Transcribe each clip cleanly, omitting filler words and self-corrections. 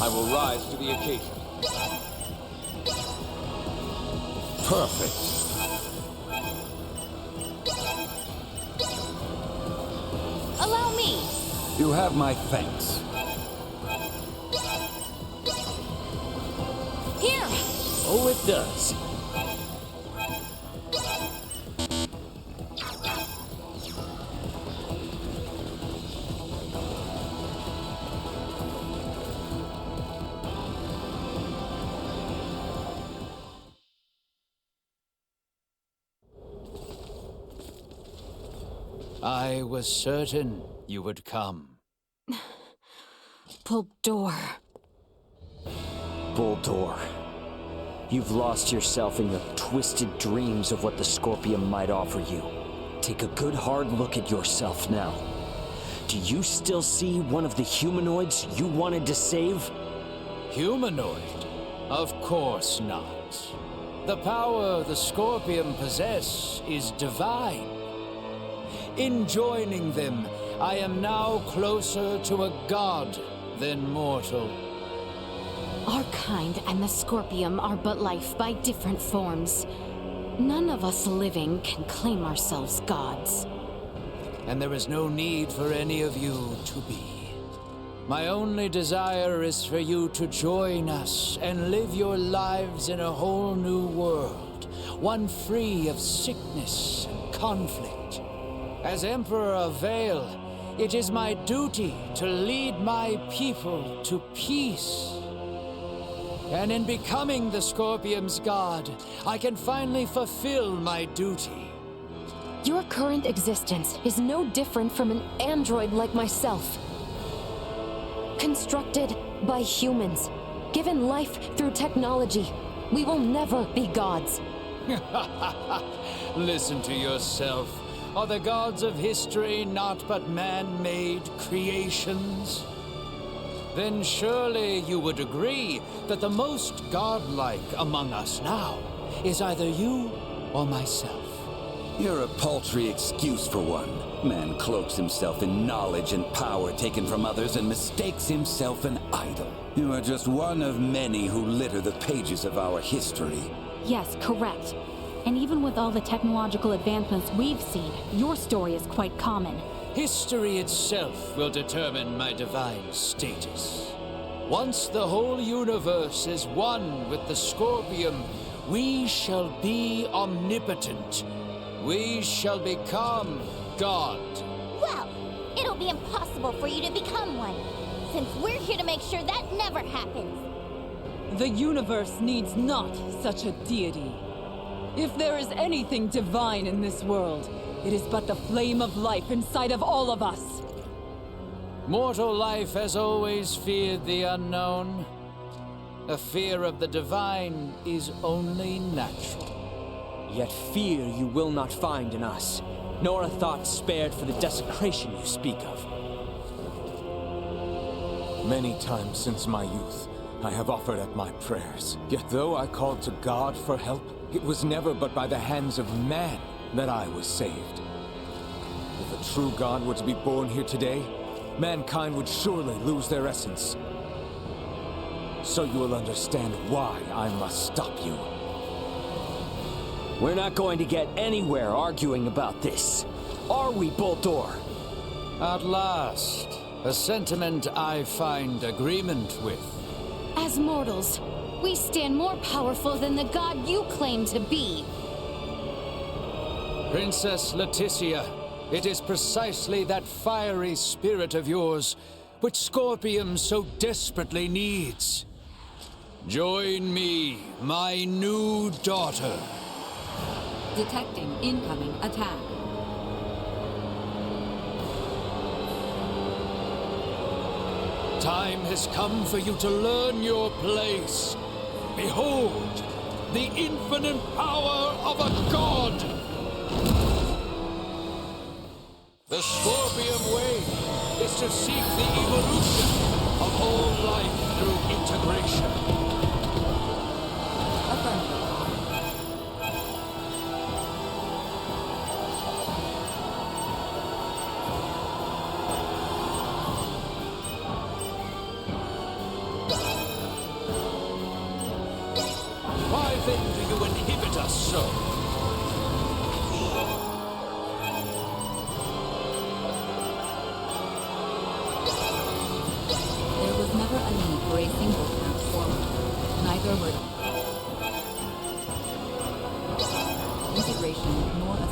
I will rise to the occasion. Perfect. Allow me. You have my thanks. Here. Oh, it does. I was certain you would come. Bulldor. Bulldor. You've lost yourself in your twisted dreams of what the Scorpium might offer you. Take a good hard look at yourself now. Do you still see one of the humanoids you wanted to save? Humanoid? Of course not. The power the Scorpium possess is divine. In joining them, I am now closer to a god than mortal. Our kind and the Scorpium are but life by different forms. None of us living can claim ourselves gods. And there is no need for any of you to be. My only desire is for you to join us and live your lives in a whole new world, one free of sickness and conflict. As Emperor of Vale, it is my duty to lead my people to peace. And in becoming the Scorpium's god, I can finally fulfill my duty. Your current existence is no different from an android like myself. Constructed by humans, given life through technology, we will never be gods. Listen to yourself. Are the gods of history not but man-made creations? Then surely you would agree that the most godlike among us now is either you or myself. You're a paltry excuse for one. Man cloaks himself in knowledge and power taken from others and mistakes himself an idol. You are just one of many who litter the pages of our history. Yes, correct. And even with all the technological advancements we've seen, your story is quite common. History itself will determine my divine status. Once the whole universe is one with the Scorpium, we shall be omnipotent. We shall become God. Well, it'll be impossible for you to become one, since we're here to make sure that never happens. The universe needs not such a deity. If there is anything divine in this world, it is but the flame of life inside of all of us. Mortal life has always feared the unknown. A fear of the divine is only natural. Yet fear you will not find in us, nor a thought spared for the desecration you speak of. Many times since my youth, I have offered up my prayers. Yet though I called to God for help, it was never but by the hands of man that I was saved. If a true God were to be born here today, mankind would surely lose their essence. So you will understand why I must stop you. We're not going to get anywhere arguing about this. Are we, Bulldor? At last, a sentiment I find agreement with. As mortals, we stand more powerful than the god you claim to be. Princess Leticia, it is precisely that fiery spirit of yours which Scorpium so desperately needs. Join me, my new daughter. Detecting incoming attack. Time has come for you to learn your place. Behold, the infinite power of a god! The Scorpium way is to seek the evolution of all life through integration. Affirmative.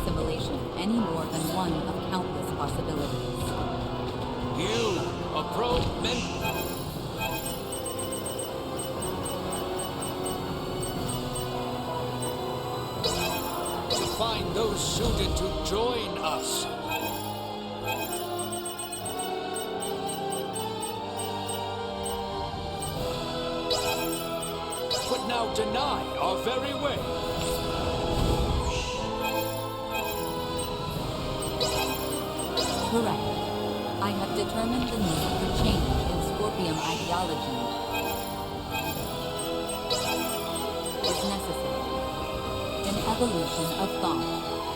assimilation any more than one of countless possibilities. You, a probe men... to find those suited to join us. But now deny our very way. Correct. I have determined the need for change in Scorpium ideology is necessary. An evolution of thought,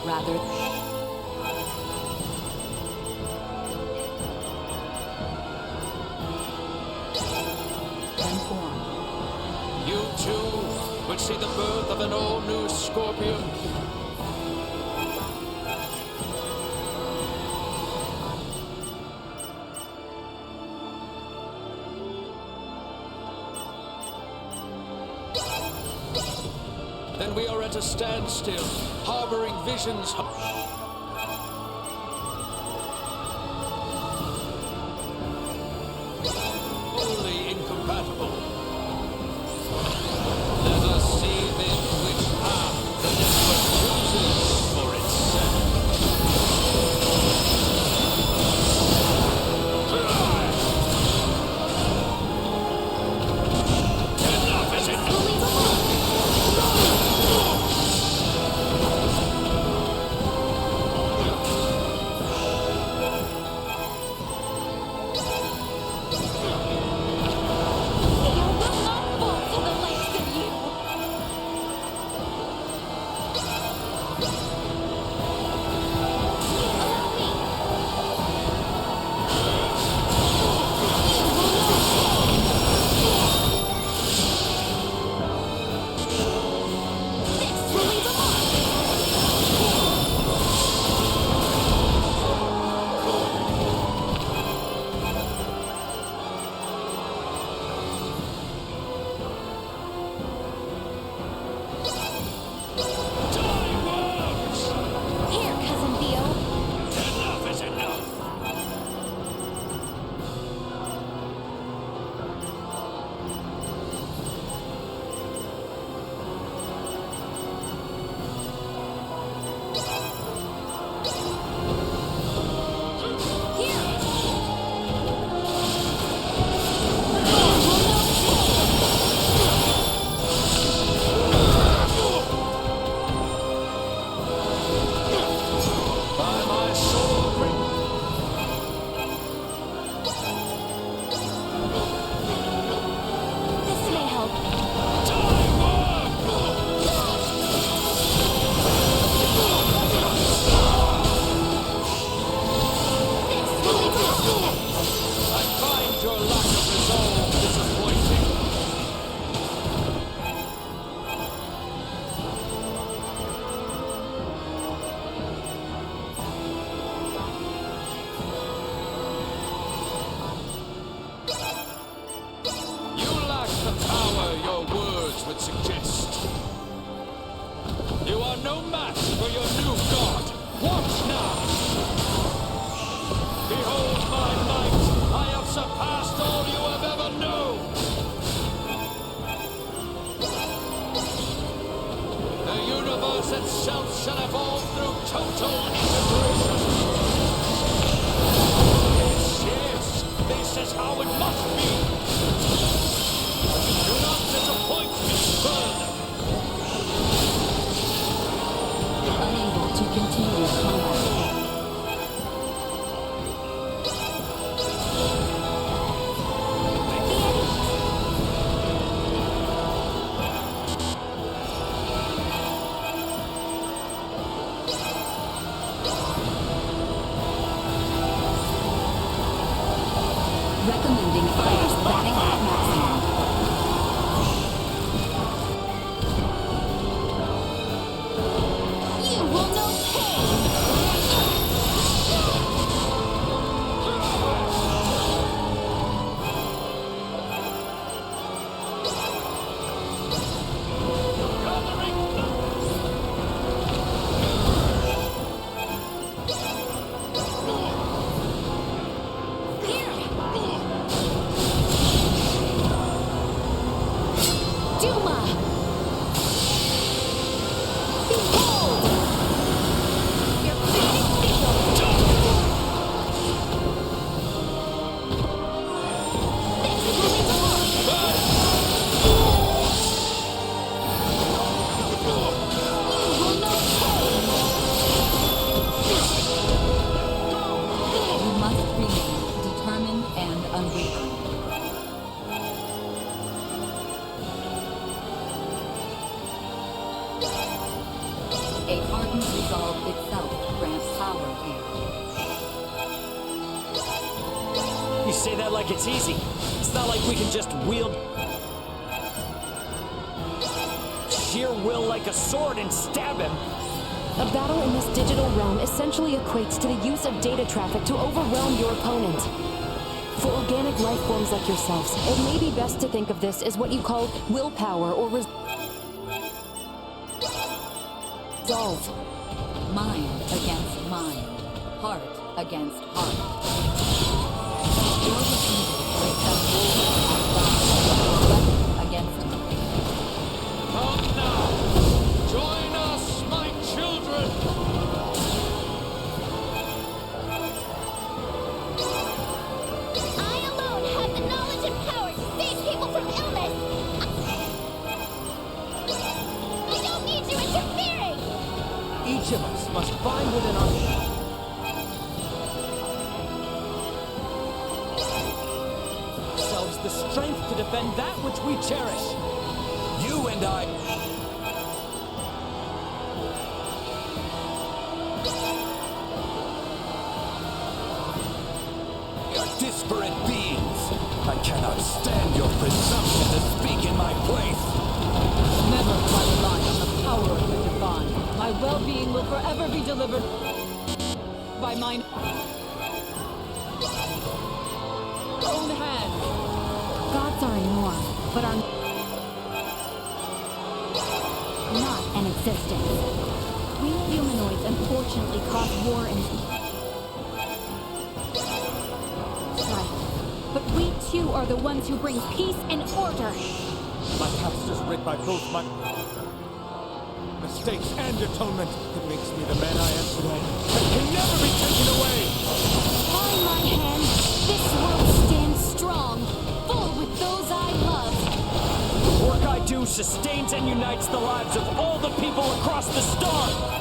rather than form. You too would see the birth of an all-new Scorpion. Then we are at a standstill, harboring visions. Wholly incompatible. Let us see then which path the network chooses for itself. Enough is enough! itself shall evolve through total integration. Yes, yes, this is how it must be. Do not disappoint me further. Unable to continue combat. Recommending fire static at maximum. You will know pain! A hardened resolve itself grants power here. You say that like it's easy. It's not like we can just wield sheer will like a sword and stab him. A battle in this digital realm essentially equates to the use of data traffic to overwhelm your opponent. For organic life forms like yourselves, it may be best to think of this as what you call willpower or resolve. Mind against mind. Heart against heart. Your refusal to accept weapon against me. Come now! Join us, my children! I alone have the knowledge and power to save people from illness! I don't need you interfering! Each of us must find within ourselves the strength to defend that which we cherish. You and I... are disparate beings. I cannot stand your presumption to speak in my place. Never will I rely on the power of the divine. My well-being will forever be delivered by mine own hand. Gods are a norm, but are not an existence. We humanoids unfortunately cause war and strife. But we too are the ones who bring peace and order. My past is writ by both my mistakes and atonement. It makes me the man I am today. It can never be taken away! On my hand, this world stands strong, full with those I love. The work I do sustains and unites the lives of all the people across the star.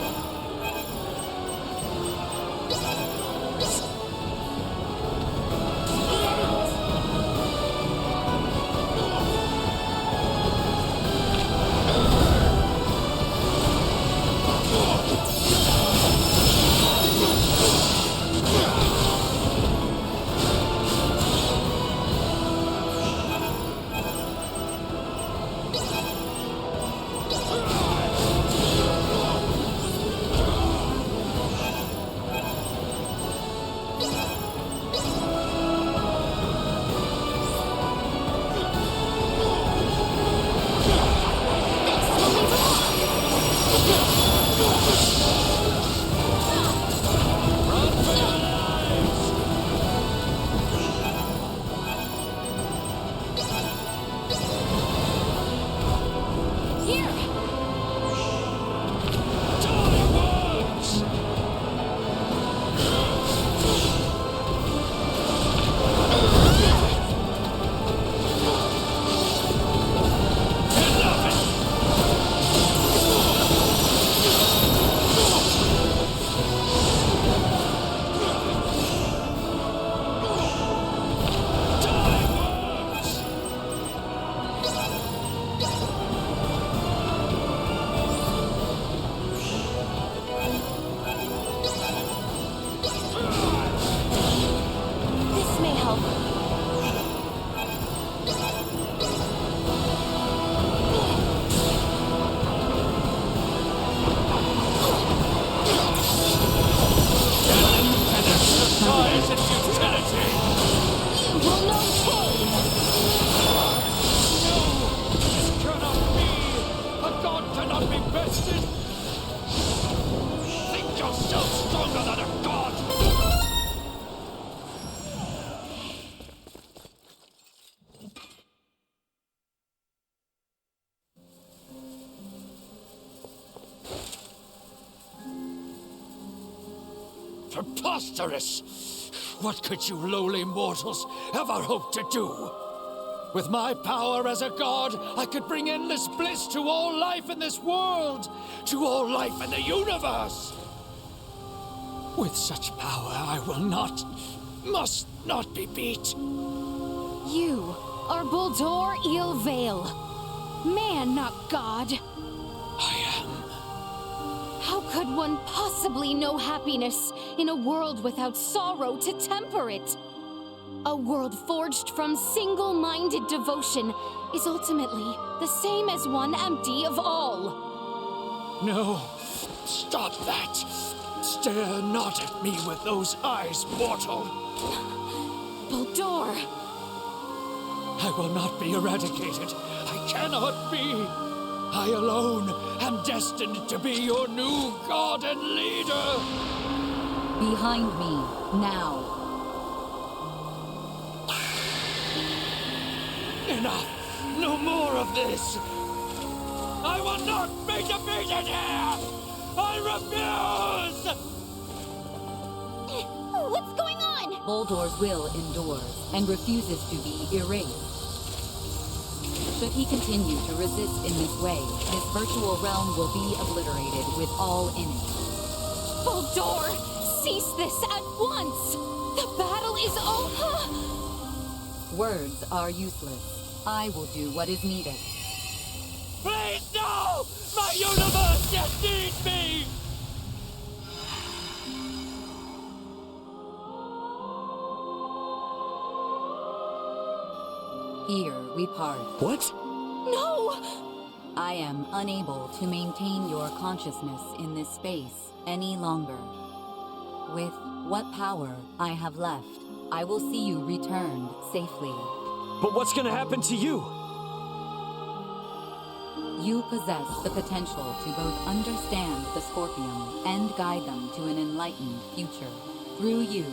Preposterous! What could you lowly mortals ever hope to do? With my power as a god, I could bring endless bliss to all life in this world, to all life in the universe. With such power, I will not, must not be beat. You are Buldur Ilvail. Man, not God. I am. How could one possibly know happiness in a world without sorrow to temper it? A world forged from single-minded devotion is ultimately the same as one empty of all. No, stop that. Stare not at me with those eyes, mortal. Baldur! I will not be eradicated. I cannot be. I alone am destined to be your new god and leader. Behind me, now. Enough! No more of this! I will not be defeated here! I refuse! What's going on? Baldur's will endures and refuses to be erased. Should he continue to resist in this way, his virtual realm will be obliterated with all in it. Baldur! Cease this at once! The battle is over! Words are useless. I will do what is needed. Please, no! My universe just needs me! Here we part. What? No! I am unable to maintain your consciousness in this space any longer. With what power I have left, I will see you returned safely. But what's gonna happen to you? You possess the potential to both understand the Scorpium and guide them to an enlightened future. Through you,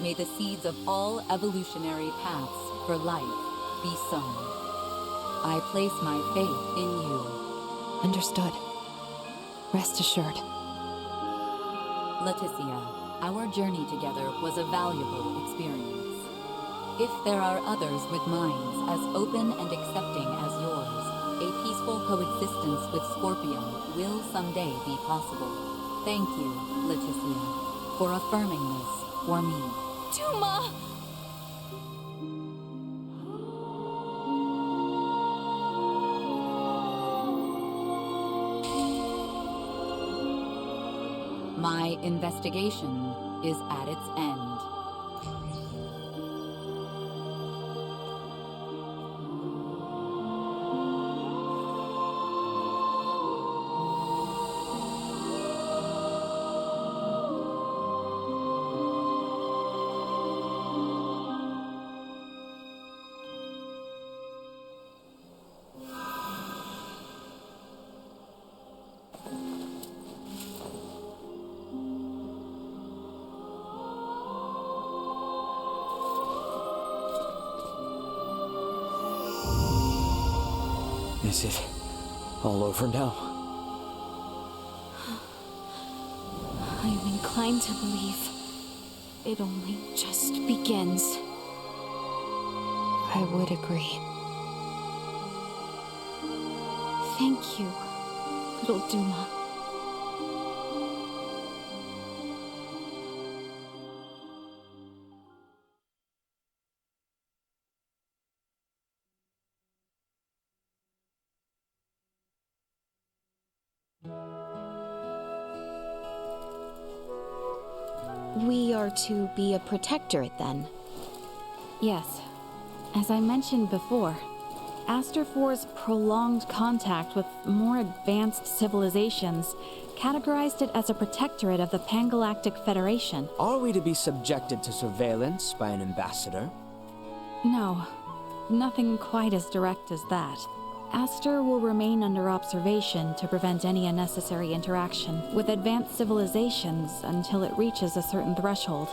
may the seeds of all evolutionary paths for life be sown. I place my faith in you. Understood. Rest assured. Leticia, our journey together was a valuable experience. If there are others with minds as open and accepting as yours, a peaceful coexistence with Scorpium will someday be possible. Thank you, Leticia, for affirming this for me. Duma! My investigation is at its end. Is it all over now? I'm inclined to believe it only just begins. I would agree. Thank you, little Duma. We are to be a protectorate, then? Yes. As I mentioned before, Aster 4's prolonged contact with more advanced civilizations categorized it as a protectorate of the Pangalactic Federation. Are we to be subjected to surveillance by an ambassador? No, nothing quite as direct as that. Aster will remain under observation to prevent any unnecessary interaction with advanced civilizations until it reaches a certain threshold.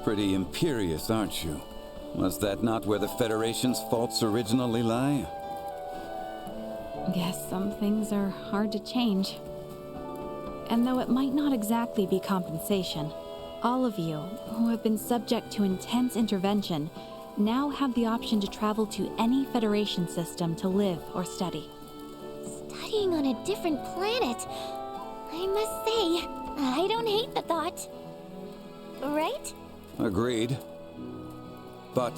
Pretty imperious, aren't you? Was that not where the Federation's faults originally lie? Guess some things are hard to change. And though it might not exactly be compensation, all of you who have been subject to intense intervention now have the option to travel to any Federation system to live or study. Studying on a different planet. I must say, I don't hate the thought. Right? Agreed. But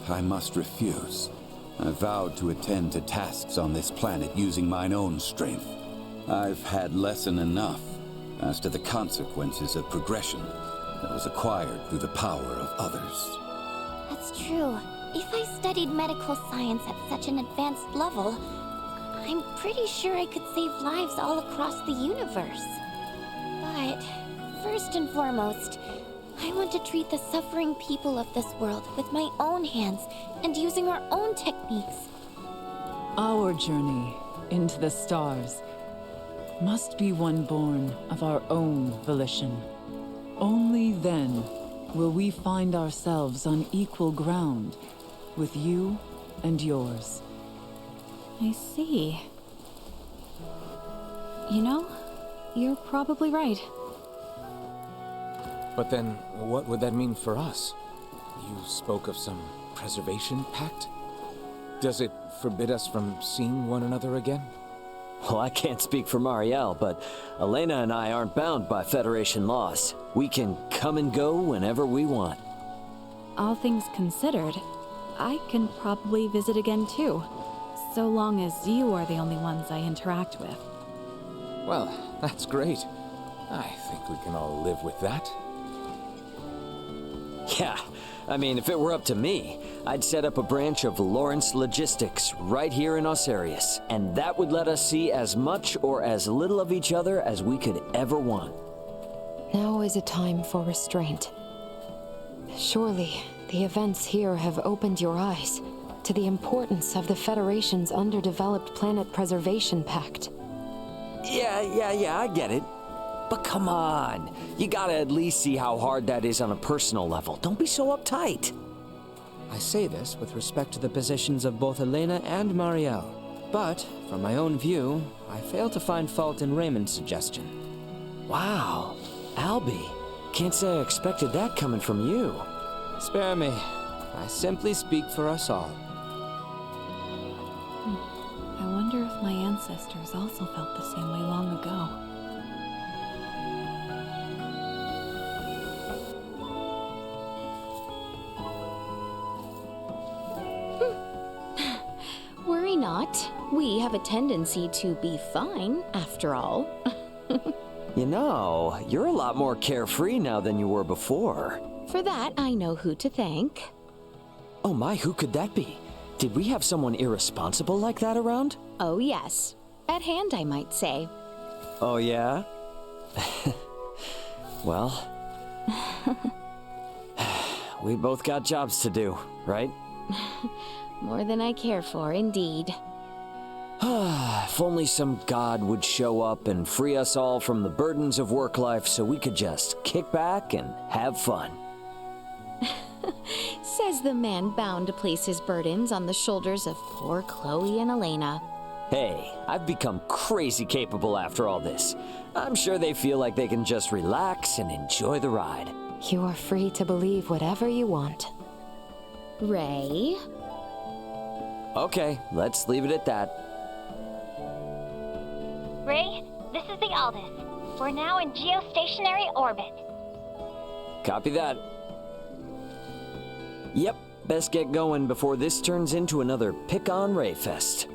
I must refuse. I vowed to attend to tasks on this planet using mine own strength. I've had lesson enough as to the consequences of progression that was acquired through the power of others. That's true. If I studied medical science at such an advanced level, I'm pretty sure I could save lives all across the universe. But first and foremost, I want to treat the suffering people of this world with my own hands and using our own techniques. Our journey into the stars must be one born of our own volition. Only then will we find ourselves on equal ground with you and yours. I see. You know, you're probably right. But then, what would that mean for us? You spoke of some preservation pact? Does it forbid us from seeing one another again? Well, I can't speak for Marielle, but Elena and I aren't bound by Federation laws. We can come and go whenever we want. All things considered, I can probably visit again too, so long as you are the only ones I interact with. Well, that's great. I think we can all live with that. Yeah, I mean, if it were up to me, I'd set up a branch of Lawrence Logistics right here in Osarius, and that would let us see as much or as little of each other as we could ever want. Now is a time for restraint. Surely, the events here have opened your eyes to the importance of the Federation's underdeveloped Planet Preservation Pact. Yeah, I get it. But come on, you gotta at least see how hard that is on a personal level. Don't be so uptight. I say this with respect to the positions of both Elena and Marielle. But, from my own view, I fail to find fault in Raymond's suggestion. Wow, Albie. Can't say I expected that coming from you. Spare me. I simply speak for us all. I wonder if my ancestors also felt the same way long ago. Worry not. We have a tendency to be fine, after all. You know, you're a lot more carefree now than you were before. For that, I know who to thank. Oh my, who could that be? Did we have someone irresponsible like that around? Oh yes. At hand, I might say. Oh yeah? Well... we both got jobs to do, right? More than I care for, indeed. If only some god would show up and free us all from the burdens of work life so we could just kick back and have fun. Says the man bound to place his burdens on the shoulders of poor Chloe and Elena. Hey, I've become crazy capable after all this. I'm sure they feel like they can just relax and enjoy the ride. You are free to believe whatever you want. Ray? Okay, let's leave it at that. Ray, this is the Aldous. We're now in geostationary orbit. Copy that. Yep, best get going before this turns into another pick-on Ray fest.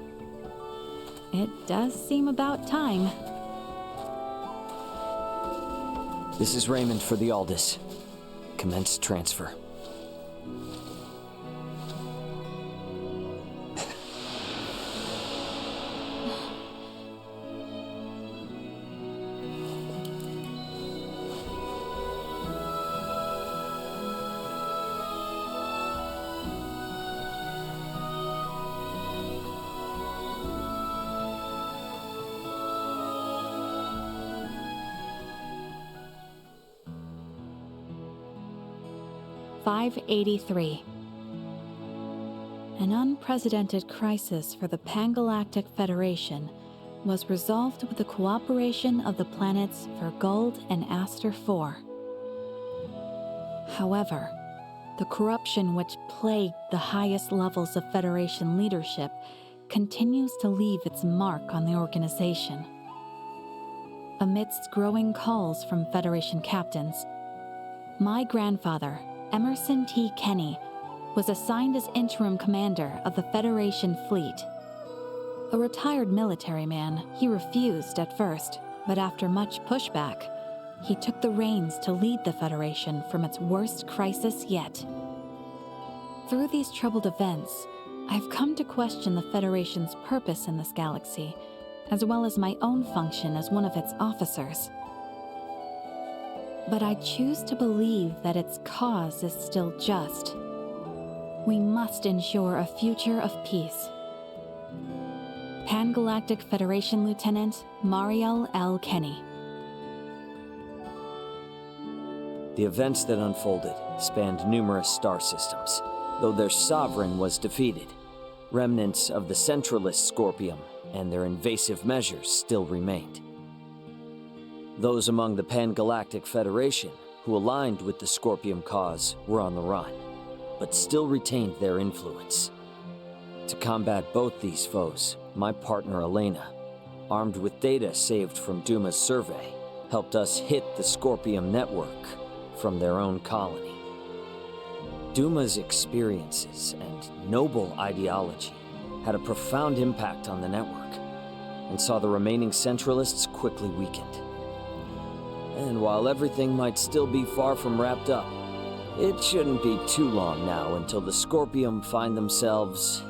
It does seem about time. This is Raymond for the Aldous. Commence transfer. (583). An unprecedented crisis for the Pangalactic Federation was resolved with the cooperation of the planets Vergold and Aster IV. However, the corruption which plagued the highest levels of Federation leadership continues to leave its mark on the organization. Amidst growing calls from Federation captains, my grandfather, Emerson T. Kenny, was assigned as interim commander of the Federation fleet. A retired military man, he refused at first, but after much pushback, he took the reins to lead the Federation from its worst crisis yet. Through these troubled events, I've come to question the Federation's purpose in this galaxy, as well as my own function as one of its officers. But I choose to believe that its cause is still just. We must ensure a future of peace. Pan-Galactic Federation Lieutenant Mariel L. Kenny. The events that unfolded spanned numerous star systems, though their sovereign was defeated. Remnants of the centralist Scorpium and their invasive measures still remained. Those among the Pan-Galactic Federation who aligned with the Scorpium cause were on the run, but still retained their influence. To combat both these foes, my partner Elena, armed with data saved from Duma's survey, helped us hit the Scorpium network from their own colony. Duma's experiences and noble ideology had a profound impact on the network, and saw the remaining Centralists quickly weakened. And while everything might still be far from wrapped up, it shouldn't be too long now until the Scorpium find themselves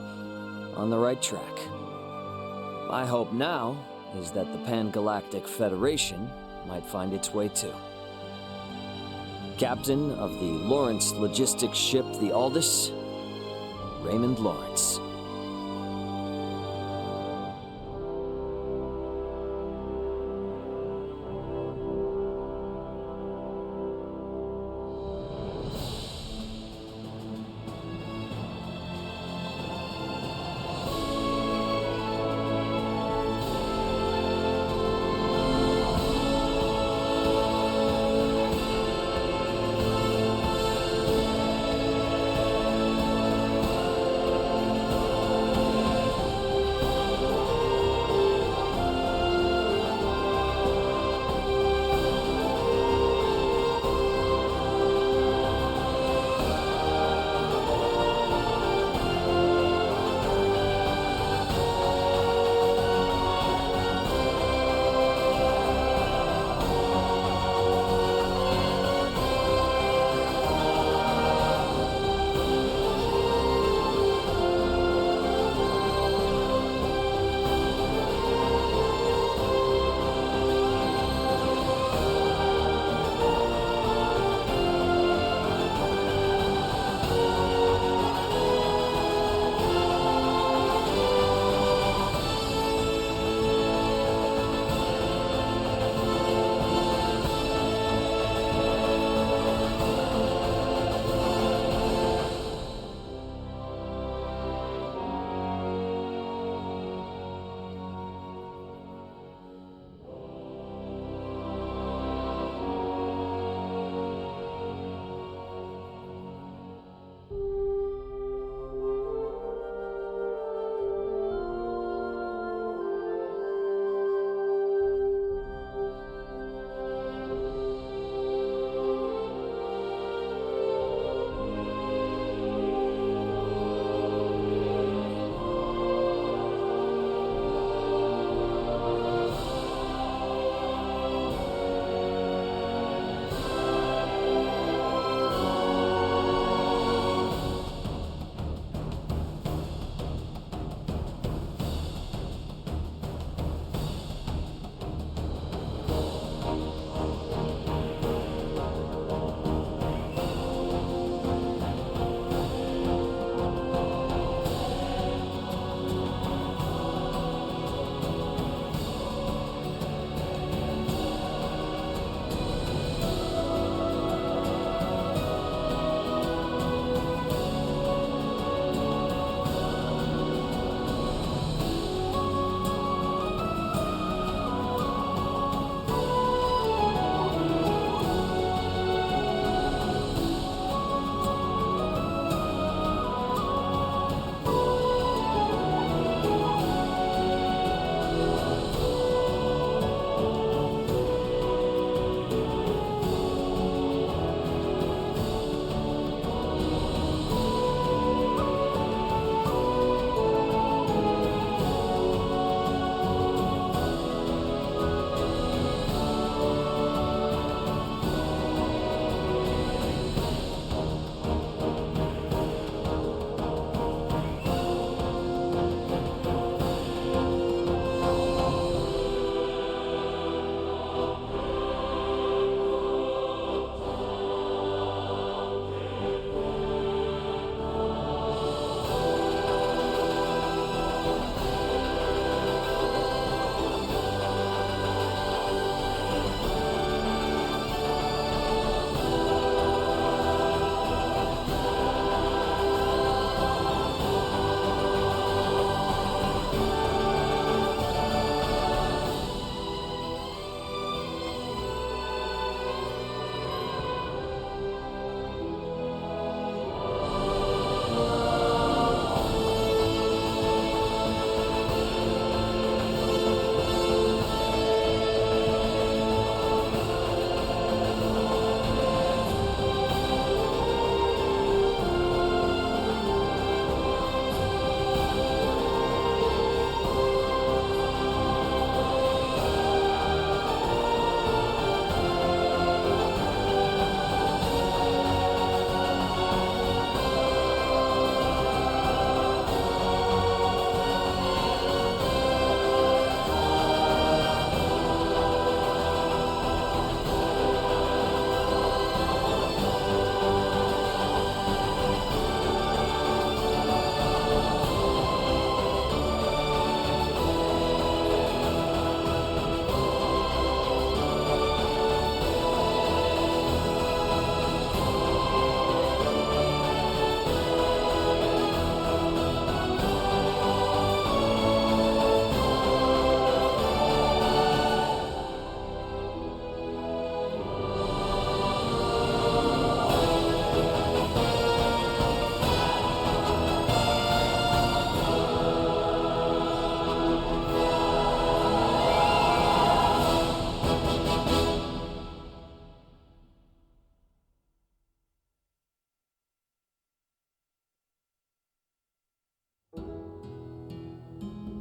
on the right track. My hope now is that the Pan-Galactic Federation might find its way too. Captain of the Lawrence logistics ship the Aldous, Raymond Lawrence.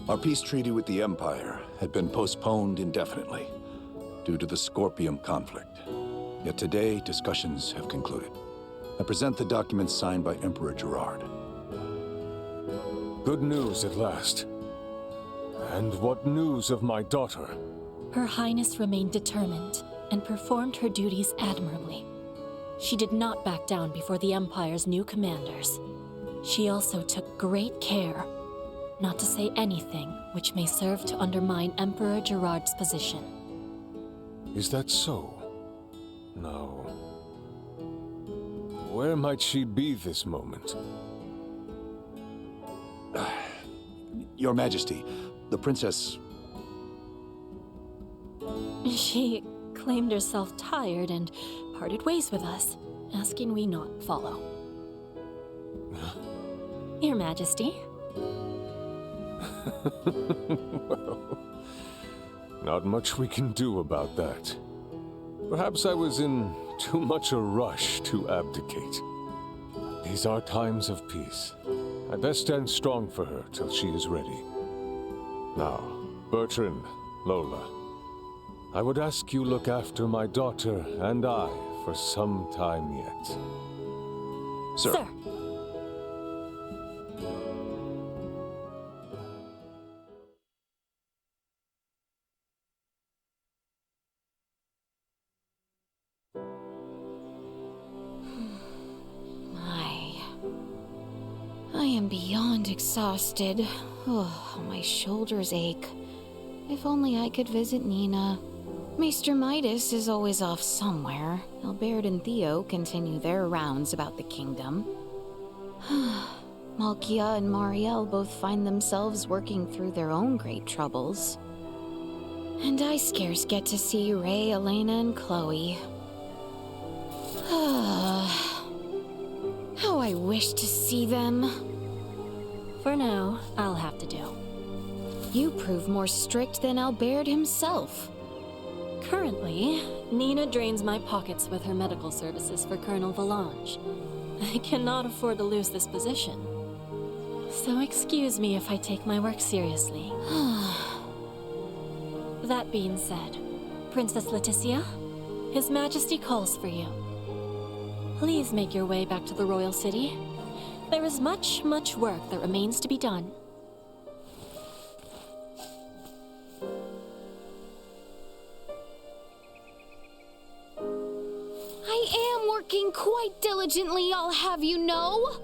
Our peace treaty with the Empire had been postponed indefinitely due to the Scorpium conflict. Yet today, discussions have concluded. I present the documents signed by Emperor Gerard. Good news at last. And what news of my daughter? Her Highness remained determined and performed her duties admirably. She did not back down before the Empire's new commanders. She also took great care not to say anything which may serve to undermine Emperor Gerard's position. Is that so? Now, where might she be this moment? Your Majesty, the Princess... She claimed herself tired and parted ways with us, asking we not follow. Your Majesty. Well, not much we can do about that. Perhaps I was in too much a rush to abdicate. These are times of peace. I best stand strong for her till she is ready. Now, Bertrand, Lola, I would ask you look after my daughter and I for some time yet. Sir. Sir. I am beyond exhausted. Oh, my shoulders ache. If only I could visit Nina. Maester Midas is always off somewhere. Albert and Theo continue their rounds about the kingdom. Malkia and Marielle both find themselves working through their own great troubles. And I scarce get to see Ray, Elena, and Chloe. How I wish to see them. For now, I'll have to do. You prove more strict than Albert himself. Currently, Nina drains my pockets with her medical services for Colonel Valange. I cannot afford to lose this position. So excuse me if I take my work seriously. That being said, Princess Leticia, His Majesty calls for you. Please make your way back to the Royal City. There is much, much work that remains to be done. I am working quite diligently, I'll have you know.